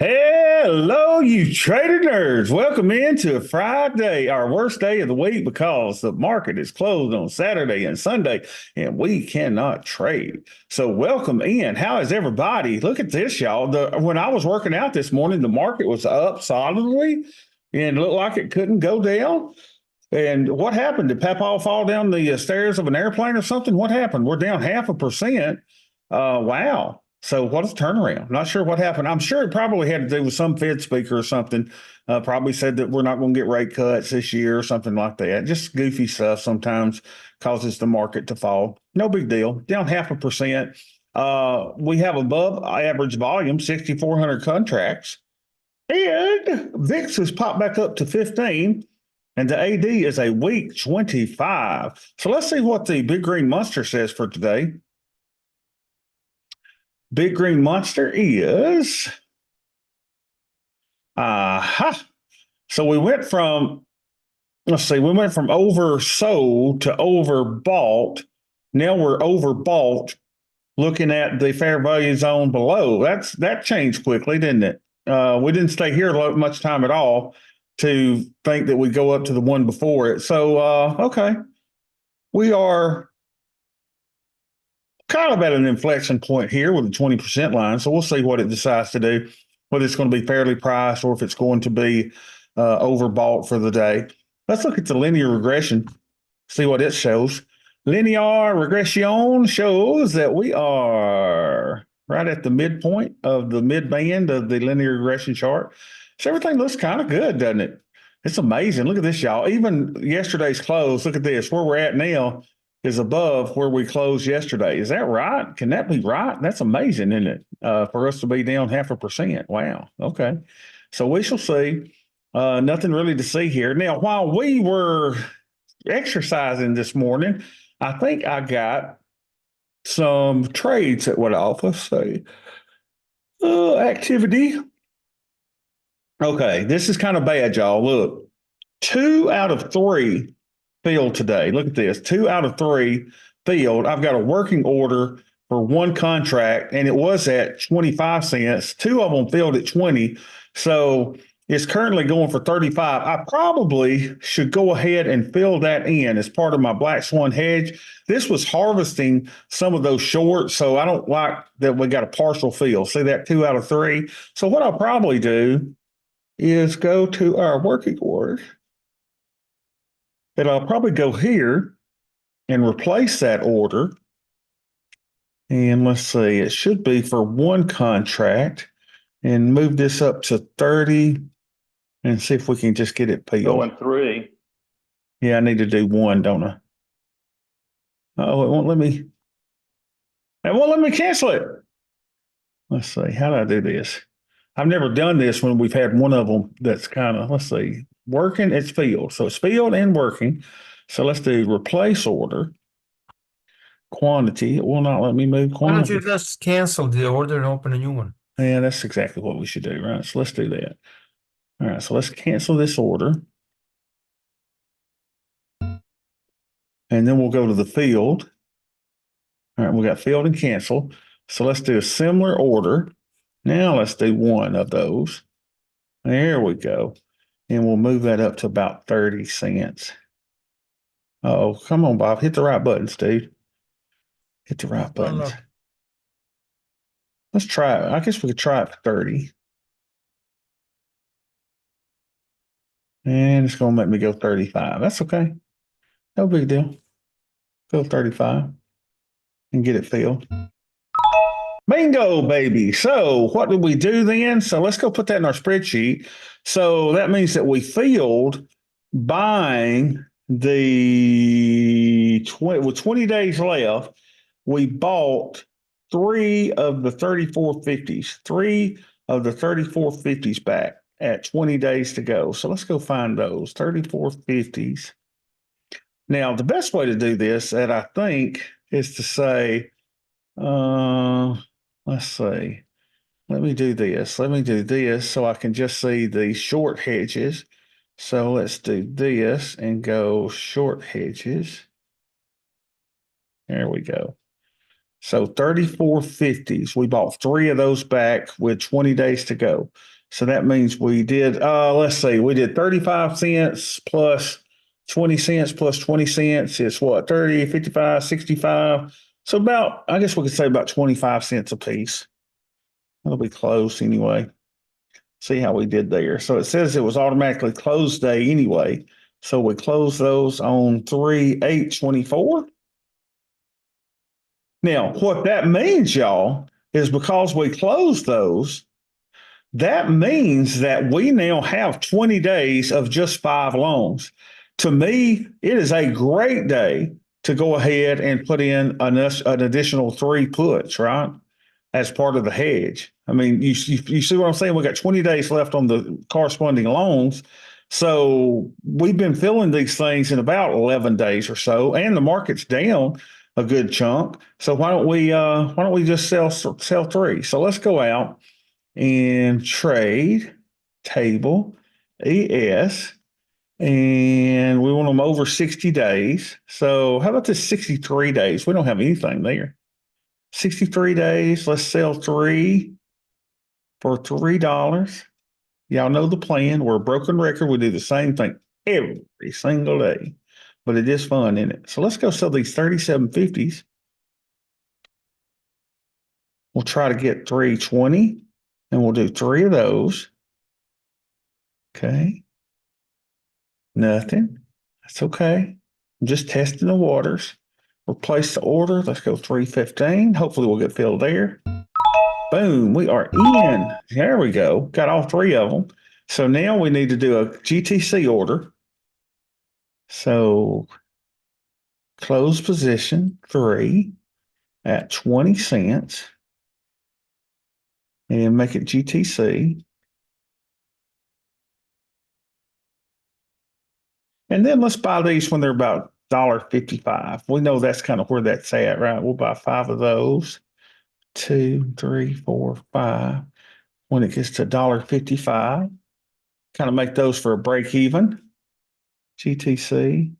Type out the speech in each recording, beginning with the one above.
Hello, you trader nerds. Welcome into Friday, our worst day of the week because the market is closed on Saturday and Sunday and we cannot trade. So welcome in. How is everybody? Look at this, y'all. When I was working out this morning, the market was up solidly and looked like it couldn't go down. And what happened? Did Papa fall down the stairs of an airplane or something? What happened? We're down 0.5%. Wow. So what is turnaround? Not sure what happened. I'm sure it probably had to do with some Fed speaker or something. Probably said that we're not going to get rate cuts this year or something like that. Just goofy stuff sometimes causes the market to fall. No big deal. Down 0.5%. We have above average volume, 6,400 contracts. And VIX has popped back up to 15. And the AD is a week 25. So let's see what the Big Green Monster says for today. Big Green Monster is, so we went from, we went from oversold to overbought. Now we're overbought looking at the fair value zone below. That changed quickly, didn't it? We didn't stay here much time at all to think that we'd go up to the one before it. So, okay. We are kind of at an inflection point here with the 20% line. So we'll see what it decides to do, whether it's going to be fairly priced or if it's going to be overbought for the day. Let's look at the linear regression, see what it shows. Linear regression shows that we are right at the midpoint of the mid band of the linear regression chart. So everything looks kind of good, doesn't it? It's amazing. Look at this, y'all. Even yesterday's close, look at this. Where we're at now is above where we closed yesterday. Is that right? Can that be right? That's amazing, isn't it? For us to be down 0.5%. Wow. Okay. So we shall see. Nothing really to see here. Now, while we were exercising this morning, I think I got some trades that went off. Let's see. Activity. Okay, this is kind of bad, y'all. Look, 2 out of 3 filled today. Look at this. 2 out of 3 filled. I've got a working order for one contract, and it was at 25 cents. 2 of them filled at 20. So it's currently going for 35. I probably should go ahead and fill that in as part of my Black Swan Hedge. This was harvesting some of those shorts, so I don't like that we got a partial fill. See that 2 out of 3? So what I'll probably do is go to our working order. And I'll probably go here and replace that order. And let's see, it should be for one contract and move this up to 30 and see if we can just get it peeled. Going 3. Yeah, I need to do 1, don't I? Oh, it won't let me. It won't let me cancel it. Let's see, how do I do this? I've never done this when we've had one of them that's kind of, let's see, working, it's filled. So it's filled and working. So let's do replace order. Quantity. It will not let me move Why don't quantity. you just cancel the order and open a new one? Yeah, that's exactly what we should do, right? So let's do that. All right, so let's cancel this order. And then we'll go to the field. All right, we got field and cancel. So let's do a similar order. Now let's do one of those. There we go. And we'll move that up to about 30 cents. Oh, come on, Bob. Hit the right buttons, dude. Hit the right buttons. Let's try it. I guess we could try it for 30. And it's going to make me go 35. That's okay. No big deal. Go 35 and get it filled. Bingo, baby. So what did we do then? So let's go put that in our spreadsheet. So that means that we filled buying the 20, with 20 days left, we bought 3 of the 3450s, 3 of the 3450s back at 20 days to go. So let's go find those 3450s. Now, the best way to do this, that I think, is to say, let's see. Let me do this. Let me do this so I can just see the short hedges. So let's do this and go short hedges. There we go. So 34.50s. We bought 3 of those back with 20 days to go. So that means we did, let's see, we did 35 cents plus 20 cents plus 20 cents. It's what, 30, 55, 65. So about, I guess we could say about 25 cents a piece. That'll be close anyway. See how we did there. So it says it was automatically closed day anyway. So we closed those on 3/8/24. Now, what that means, y'all, is because we closed those, that means that we now have 20 days of just 5 loans. To me, it is a great day to go ahead and put in an additional 3 puts, right? As part of the hedge. I mean, you see what I'm saying? We got 20 days left on the corresponding loans. So we've been filling these things in about 11 days or so, and the market's down a good chunk. So why don't we just sell 3? So let's go out and trade table ES, and we want them over 60 days. So how about this 63 days? We don't have anything there. 63 days. Let's sell 3 for $3. Y'all know the plan. We're a broken record. We do the same thing every single day, but it is fun, isn't it? So let's go sell these 37.50s. We'll try to get 320, and we'll do 3 of those. Okay. Nothing. That's okay. I'm just testing the waters. Replace the order. Let's go 315. Hopefully we'll get filled there. Boom, we are in. There we go. Got all 3 of them. So now we need to do a GTC order. So close position 3 at 20 cents and make it GTC. And then let's buy these when they're about $1.55. We know that's kind of where that's at, right? We'll buy 5 of those. 2, 3, 4, 5. When it gets to $1.55, kind of make those for a break even. GTC.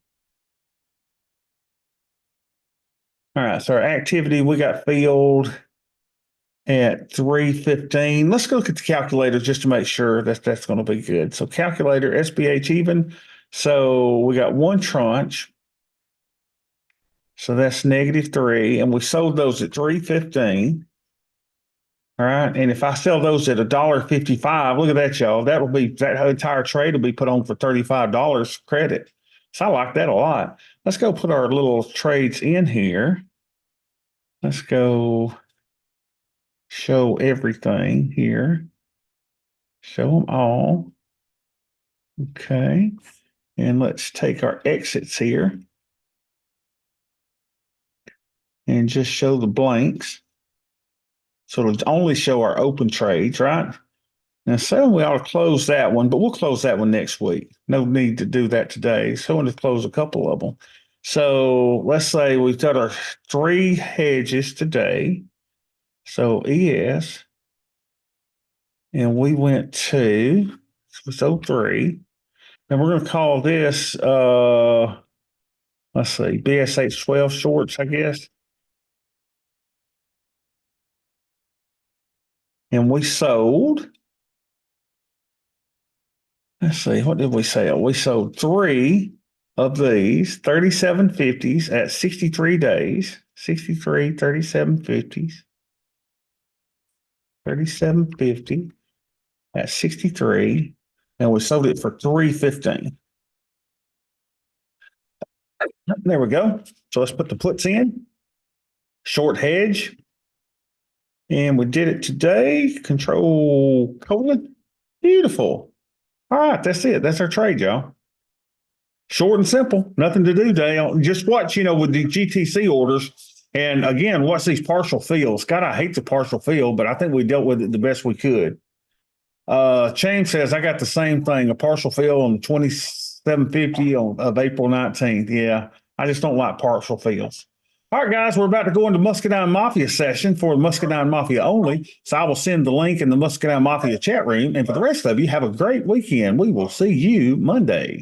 All right, so our activity, we got filled at 315. Let's go look at the calculator just to make sure that that's going to be good. So calculator, SBH even. So we got 1 tranche. So that's -3, and we sold those at 315. All right, and if I sell those at $1.55, look at that, y'all. That entire trade will be put on for $35 credit. So I like that a lot. Let's go put our little trades in here. Let's go show everything here. Show them all. Okay. And let's take our exits here and just show the blanks. So it'll only show our open trades, right? Now, so we ought to close that one, but we'll close that one next week. No need to do that today. So we'll just close a couple of them. So let's say we've done our 3 hedges today. So ES, and we went to, so 3. And we're going to call this, let's see, BSH 12 shorts, I guess. And we sold, let's see, what did we sell? We sold 3 of these 37.50s at 63 days, 63, 37.50s, 37.50 at 63, and we sold it for 315. There we go. So let's put the puts in. Short hedge. And we did it today. Control colon. Beautiful. All right, that's it. That's our trade, y'all. Short and simple. Nothing to do, Dale. Just watch, with the GTC orders. And again, watch these partial fills. God, I hate the partial fill, but I think we dealt with it the best we could. James says, I got the same thing, a partial fill on 2750 of April 19th. Yeah, I just don't like partial fills. All right, guys, we're about to go into Muscadine Mafia session for Muscadine Mafia only. So I will send the link in the Muscadine Mafia chat room. And for the rest of you, have a great weekend. We will see you Monday.